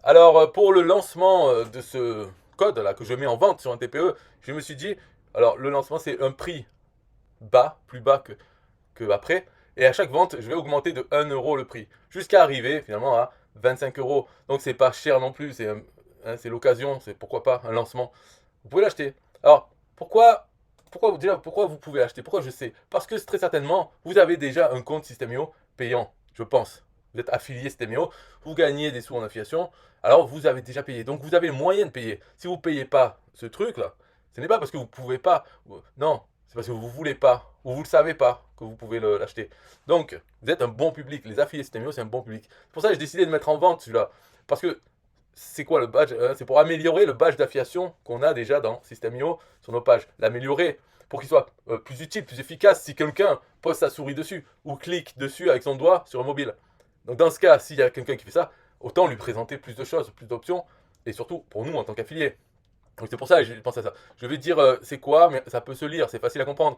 Alors, pour le lancement de ce code là que je mets en vente sur un TPE, je me suis dit, alors le lancement c'est un prix bas, plus bas que après, et à chaque vente, je vais augmenter de 1 € le prix, jusqu'à arriver finalement à 25 €. Donc c'est pas cher non plus, c'est l'occasion, c'est pourquoi pas un lancement. Vous pouvez l'acheter. Alors, pourquoi vous pouvez l'acheter? Pourquoi je sais? Parce que très certainement, vous avez déjà un compte Systemio payant, je pense. Vous êtes affilié Systemio, vous gagnez des sous en affiliation, alors vous avez déjà payé. Donc vous avez le moyen de payer. Si vous ne payez pas ce truc-là, ce n'est pas parce que vous ne pouvez pas. Non, c'est parce que vous ne voulez pas, ou vous ne le savez pas que vous pouvez l'acheter. Donc, vous êtes un bon public. Les affiliés Systemio, c'est un bon public. C'est pour ça que j'ai décidé de mettre en vente celui-là. Parce que c'est quoi le badge? C'est pour améliorer le badge d'affiliation qu'on a déjà dans System.io sur nos pages. L'améliorer pour qu'il soit plus utile, plus efficace si quelqu'un pose sa souris dessus ou clique dessus avec son doigt sur un mobile. Donc dans ce cas, s'il y a quelqu'un qui fait ça, autant lui présenter plus de choses, plus d'options et surtout pour nous en tant qu'affiliés. Donc c'est pour ça que j'ai pensé à ça. Je vais dire c'est quoi, mais ça peut se lire, c'est facile à comprendre.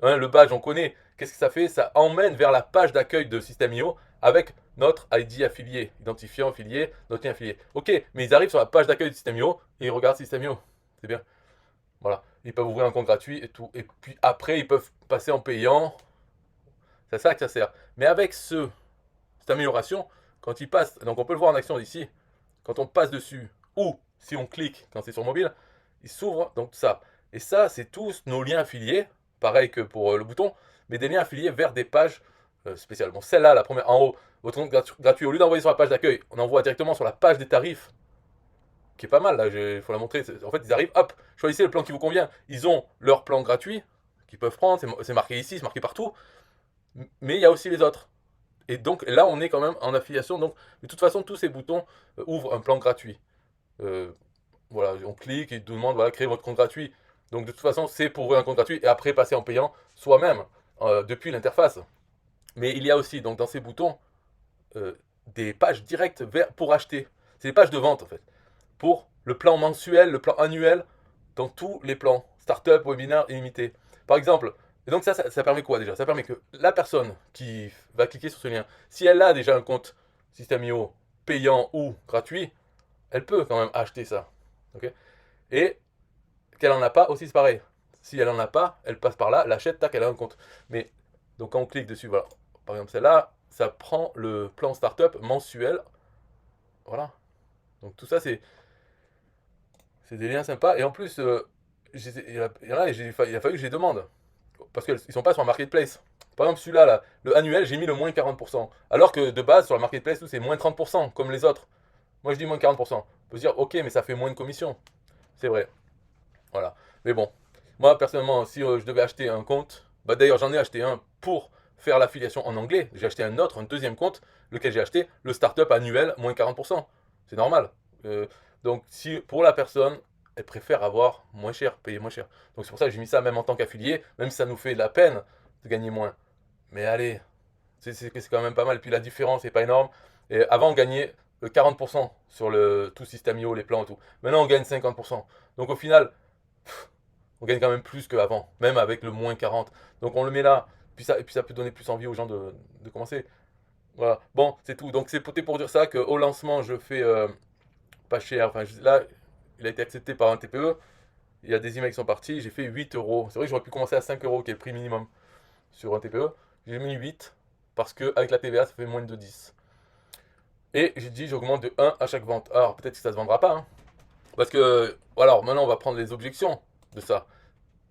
Hein, le badge, on connaît. Qu'est-ce que ça fait? Ça emmène vers la page d'accueil de System.io avec notre ID affilié, identifiant affilié, notre lien affilié. Ok, mais ils arrivent sur la page d'accueil de System.io et ils regardent System.io. C'est bien. Voilà. Ils peuvent ouvrir un compte gratuit et tout. Et puis après, ils peuvent passer en payant. C'est ça que ça sert. Mais avec cette amélioration, quand ils passent, donc on peut le voir en action ici, quand on passe dessus, ou si on clique quand c'est sur mobile, il s'ouvre donc ça. Et ça, c'est tous nos liens affiliés, pareil que pour le bouton, mais des liens affiliés vers des pages spéciales. Bon, celle-là, la première en haut, votre compte gratuit, au lieu d'envoyer sur la page d'accueil, on envoie directement sur la page des tarifs, qui est pas mal, là, il faut la montrer. En fait, ils arrivent, hop, choisissez le plan qui vous convient. Ils ont leur plan gratuit qu'ils peuvent prendre, c'est marqué ici, c'est marqué partout, mais il y a aussi les autres. Et donc là, on est quand même en affiliation. Donc, de toute façon, tous ces boutons ouvrent un plan gratuit. Euh, voilà, on clique et il nous demande, voilà, créer votre compte gratuit. Donc, de toute façon, c'est pour ouvrir un compte gratuit et après passer en payant soi-même depuis l'interface. Mais il y a aussi, donc, dans ces boutons, euh, des pages directes pour acheter. C'est des pages de vente, en fait. Pour le plan mensuel, le plan annuel, dans tous les plans. Startup, webinaire, illimité. Par exemple, et donc ça permet quoi déjà? Ça permet que la personne qui va cliquer sur ce lien, si elle a déjà un compte System.io payant ou gratuit, elle peut quand même acheter ça. Ok. Et qu'elle en a pas, aussi c'est pareil. Si elle en a pas, elle passe par là, l'achète, tac, elle a un compte. Mais donc quand on clique dessus, voilà. Par exemple celle-là, ça prend le plan startup mensuel. Voilà. Donc tout ça, c'est des liens sympas. Et en plus, il y en a, il a fallu que je les demande. Parce qu'ils ne sont pas sur la marketplace. Par exemple, celui-là, là, le annuel, j'ai mis le moins 40%. Alors que de base, sur la marketplace, c'est moins 30%, comme les autres. Moi, je dis moins 40%. On peut se dire, ok, mais ça fait moins de commission. C'est vrai. Voilà. Mais bon, moi, personnellement, si je devais acheter un compte, bah d'ailleurs, j'en ai acheté un pour faire l'affiliation en anglais. J'ai acheté un autre, un deuxième compte, lequel j'ai acheté le startup annuel moins 40%. C'est normal. Euh, donc, si pour la personne, elle préfère avoir moins cher, payer moins cher. Donc, c'est pour ça que j'ai mis ça même en tant qu'affilié, même si ça nous fait de la peine de gagner moins. Mais allez, c'est quand même pas mal. Puis la différence n'est pas énorme. Et avant, on gagnait 40% sur le tout système IO, les plans et tout. Maintenant, on gagne 50%. Donc, au final, on gagne quand même plus qu'avant, même avec le moins 40. Donc, on le met là. Et puis ça peut donner plus envie aux gens de commencer. Voilà. Bon, c'est tout. Donc, c'est pour dire ça qu'au lancement, je fais pas cher. Enfin, là, il a été accepté par un TPE. Il y a des emails qui sont partis. J'ai fait 8 €. C'est vrai que j'aurais pu commencer à 5 € qui est le prix minimum sur un TPE. J'ai mis 8 parce qu'avec la TVA, ça fait moins de 10. Et j'ai dit, j'augmente de 1 à chaque vente. Alors, peut-être que ça ne se vendra pas. Hein. Parce que, alors, maintenant, on va prendre les objections de ça.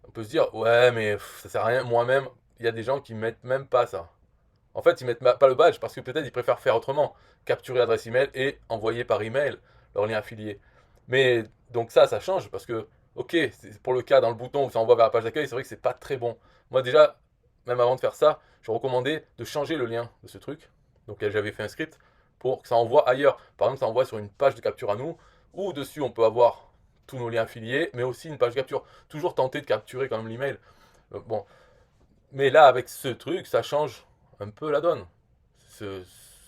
On peut se dire, ouais, mais ça sert à rien. Moi-même, il y a des gens qui mettent même pas ça. En fait, ils mettent pas le badge parce que peut-être ils préfèrent faire autrement. Capturer l'adresse email et envoyer par email leur lien affilié. Mais donc ça change parce que, ok, c'est pour le cas dans le bouton où ça envoie vers la page d'accueil, c'est vrai que c'est pas très bon. Moi déjà, même avant de faire ça, je recommandais de changer le lien de ce truc. Donc j'avais fait un script pour que ça envoie ailleurs. Par exemple, ça envoie sur une page de capture à nous, où dessus on peut avoir tous nos liens affiliés, mais aussi une page de capture. Toujours tenter de capturer quand même l'email. Bon, mais là avec ce truc, ça change un peu la donne. Ce,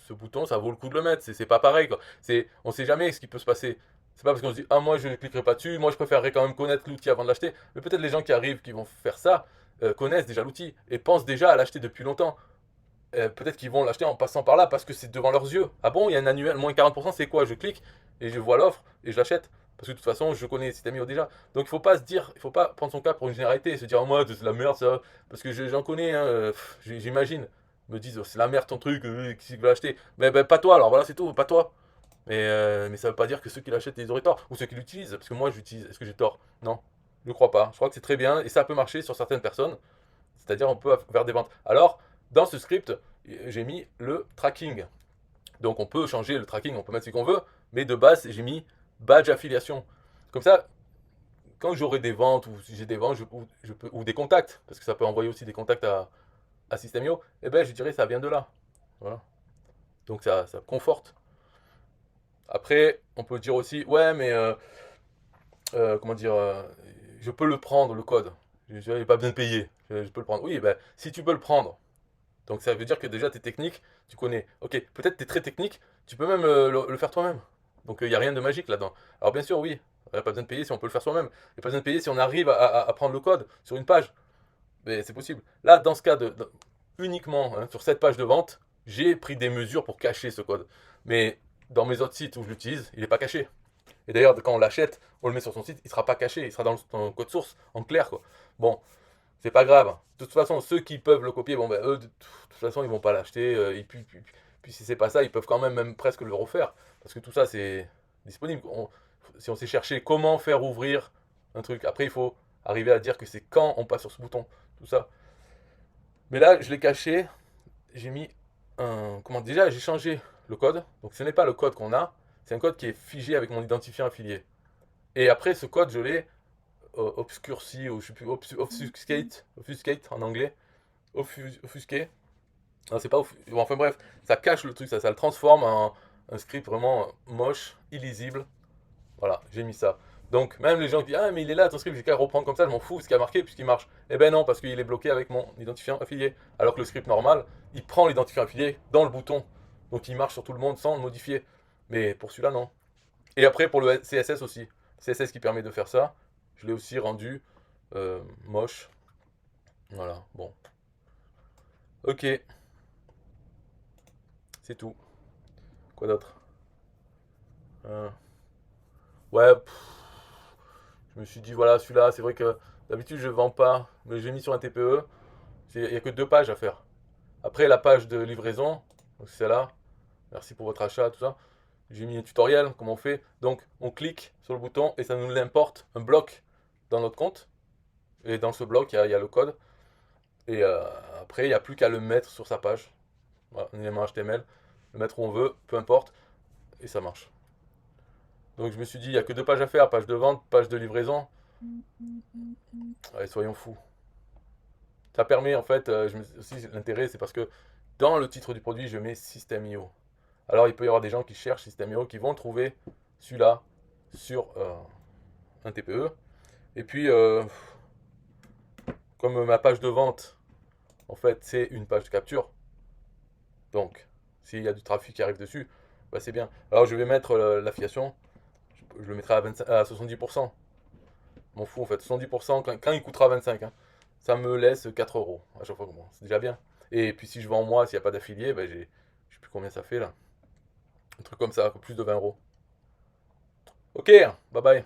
ce bouton, ça vaut le coup de le mettre. C'est pas pareil, quoi. On sait jamais ce qui peut se passer. C'est pas parce qu'on se dit, ah, moi je ne cliquerai pas dessus, moi je préférerais quand même connaître l'outil avant de l'acheter. Mais peut-être les gens qui arrivent, qui vont faire ça, connaissent déjà l'outil et pensent déjà à l'acheter depuis longtemps. Peut-être qu'ils vont l'acheter en passant par là parce que c'est devant leurs yeux. Ah bon, il y a un annuel, moins 40%, c'est quoi? Je clique et je vois l'offre et je l'achète. Parce que de toute façon, je connais System.io déjà. Donc il faut pas se dire, il faut pas prendre son cas pour une généralité et se dire, oh, moi, c'est de la merde ça. Parce que j'en connais, hein, j'imagine. Ils me disent, oh, c'est la merde ton truc, qui veut l'acheter. Mais ben, pas toi, alors voilà, c'est tout, pas toi. Mais ça veut pas dire que ceux qui l'achètent, ils auraient tort. Ou ceux qui l'utilisent. Parce que moi, j'utilise. Est-ce que j'ai tort? Non. Je crois pas. Je crois que c'est très bien et ça peut marcher sur certaines personnes. C'est-à-dire, on peut faire des ventes. Alors, dans ce script, j'ai mis le tracking. Donc, on peut changer le tracking, on peut mettre ce qu'on veut. Mais de base, j'ai mis badge affiliation. Comme ça, quand j'aurai des ventes ou si j'ai des ventes ou des contacts, parce que ça peut envoyer aussi des contacts à System.io, eh ben, je dirais ça vient de là. Voilà. Donc, ça conforte. Après, on peut dire aussi, ouais, mais comment dire, je peux le prendre, le code. Je n'ai pas besoin de payer. Je peux le prendre. Oui, ben, si tu peux le prendre, donc ça veut dire que déjà tu es technique, tu connais. Ok, peut-être tu es très technique, tu peux même le faire toi-même. Donc il n'y a rien de magique là-dedans. Alors bien sûr, oui, il n'y a pas besoin de payer si on peut le faire soi-même. Il n'y a pas besoin de payer si on arrive à prendre le code sur une page. Mais c'est possible. Là, dans ce cas, uniquement hein, sur cette page de vente, j'ai pris des mesures pour cacher ce code. Mais dans mes autres sites où je l'utilise, il n'est pas caché. Et d'ailleurs, quand on l'achète, on le met sur son site, il ne sera pas caché, il sera dans le code source, en clair, quoi. Bon, c'est pas grave. De toute façon, ceux qui peuvent le copier, bon, ben, eux, de toute façon, ils vont pas l'acheter. Et puis si c'est pas ça, ils peuvent quand même presque le refaire. Parce que tout ça, c'est disponible. Si on sait chercher comment faire ouvrir un truc, après, il faut arriver à dire que c'est quand on passe sur ce bouton, tout ça. Mais là, je l'ai caché. J'ai mis un. Comment déjà, j'ai changé le code. Donc ce n'est pas le code qu'on a, c'est un code qui est figé avec mon identifiant affilié. Et après, ce code, je l'ai obscurci, ou je sais plus, obfuscate en anglais, offusqué. Non, c'est pas bon, enfin bref, ça cache le truc, ça le transforme en un script vraiment moche, illisible. Voilà, j'ai mis ça. Donc, même les gens qui disent, ah, mais il est là, ton script, j'ai qu'à reprendre comme ça, je m'en fous, ce qui a marqué, puisqu'il marche. Eh ben non, parce qu'il est bloqué avec mon identifiant affilié. Alors que le script normal, il prend l'identifiant affilié dans le bouton. Donc, il marche sur tout le monde sans le modifier. Mais pour celui-là, non. Et après, pour le CSS aussi. CSS qui permet de faire ça, je l'ai aussi rendu moche. Voilà, bon. Ok, c'est tout. Quoi d'autre? Euh, Ouais, je me suis dit, voilà, celui-là, c'est vrai que d'habitude, je ne vends pas, mais j'ai mis sur un TPE. Il n'y a que 2 pages à faire. Après, la page de livraison, donc c'est celle-là. Merci pour votre achat, tout ça. J'ai mis un tutoriel, comment on fait. Donc, on clique sur le bouton et ça nous l'importe un bloc dans notre compte. Et dans ce bloc, il y a le code. Et après, il n'y a plus qu'à le mettre sur sa page. Voilà, un élément HTML. Le mettre où on veut, peu importe. Et ça marche. Donc, je me suis dit, il n'y a que 2 pages à faire. Page de vente, page de livraison. Allez, soyons fous. Ça permet, en fait, aussi l'intérêt, c'est parce que dans le titre du produit, je mets System.io. Alors, il peut y avoir des gens qui cherchent System.io qui vont trouver celui-là sur un TPE. Et puis, comme ma page de vente, en fait, c'est une page de capture. Donc, s'il y a du trafic qui arrive dessus, bah, c'est bien. Alors, je vais mettre l'affiliation. Je le mettrai à 70%. M'en fous, en fait. 70% quand il coûtera 25. Hein. Ça me laisse 4 euros à chaque fois. Bon, c'est déjà bien. Et puis, si je vends moi, s'il n'y a pas d'affilié, bah, je sais plus combien ça fait là. Un truc comme ça, plus de 20 euros. Ok, bye bye.